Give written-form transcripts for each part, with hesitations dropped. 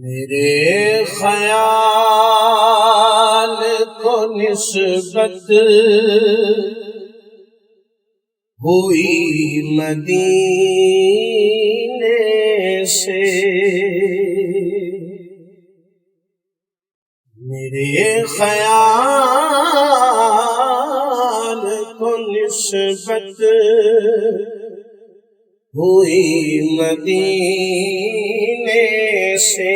میرے خیال کو نسبت ہوئی مدینے سے، میرے خیال کو نسبت ہوئی مدینے سے،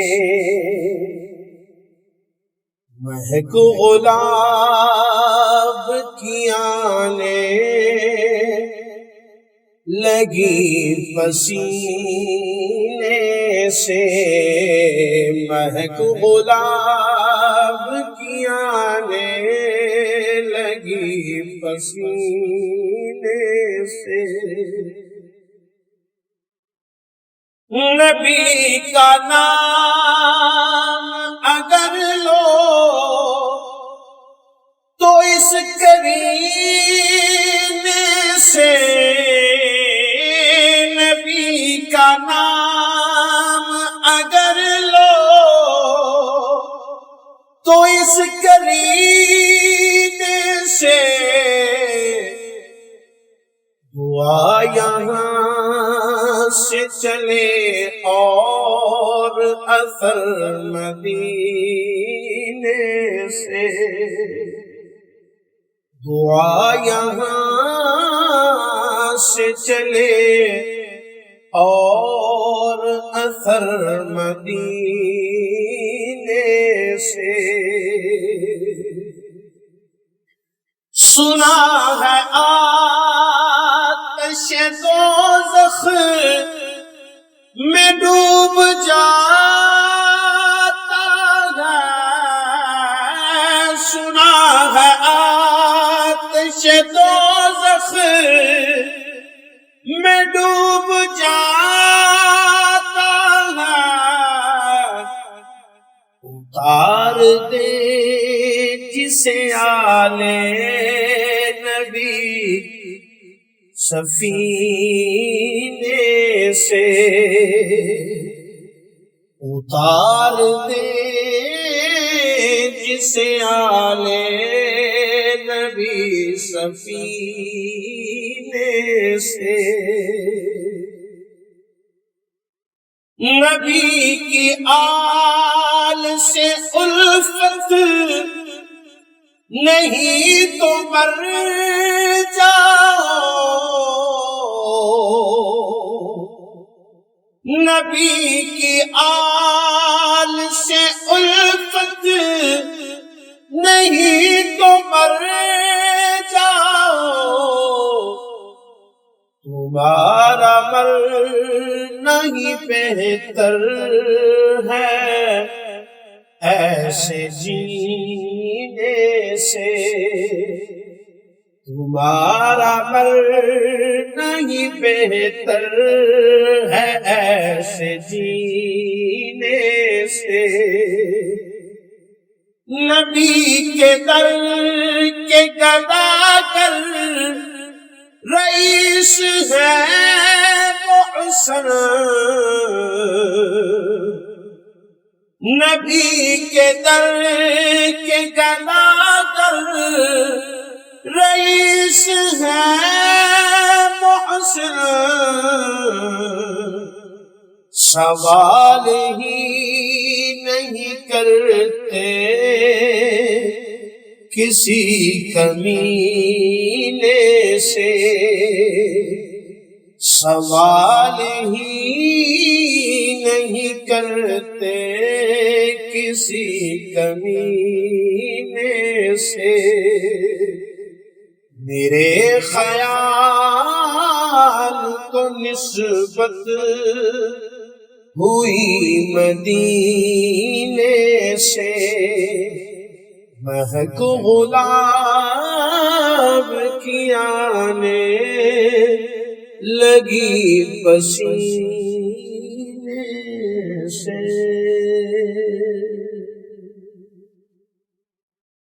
مہک گلاب کی آنے لگی پسینے سے، مہک گلاب کی آنے لگی پسینے سے، نبی کا نام اگر لو تو اس کرینے سے، نبی کا نام اگر لو تو اس کرینے سے، دعا یہاں سے چلے اور اثر مدینے سے، دعا یہاں سے چلے اور اثر مدینے سے، سنا ہے آتش دوزخ میں ڈوب جاتا ہے، سنا ہے آتش دوزخ میں ڈوب جاتا ہے، اتار دے جسے آلے نبی سفینے سے، اتار دے جسے آلے نبی سفینے سے، نبی کی آل سے الفت نہیں تو مر جاؤ، نبی کی آل سے الفت نہیں تو مر جاؤ، تمہارا مرنا ہی بہتر ہے ایسے جینے سے، تمہارا مرنا ہی بہتر ہے ایسے جینے سے، نبی کے در کے گدا کر رئیس ہے محسن، نبی کے در کے گدا کر رئیس ہے محسن، سوال ہی نہیں کرتے کسی کمینے سے، سوال ہی نہیں کرتے کسی کمینے سے، میرے خیال کو نسبت ہوئی مدینے سے، مہک گلاب کی آنے لگی پسینے سے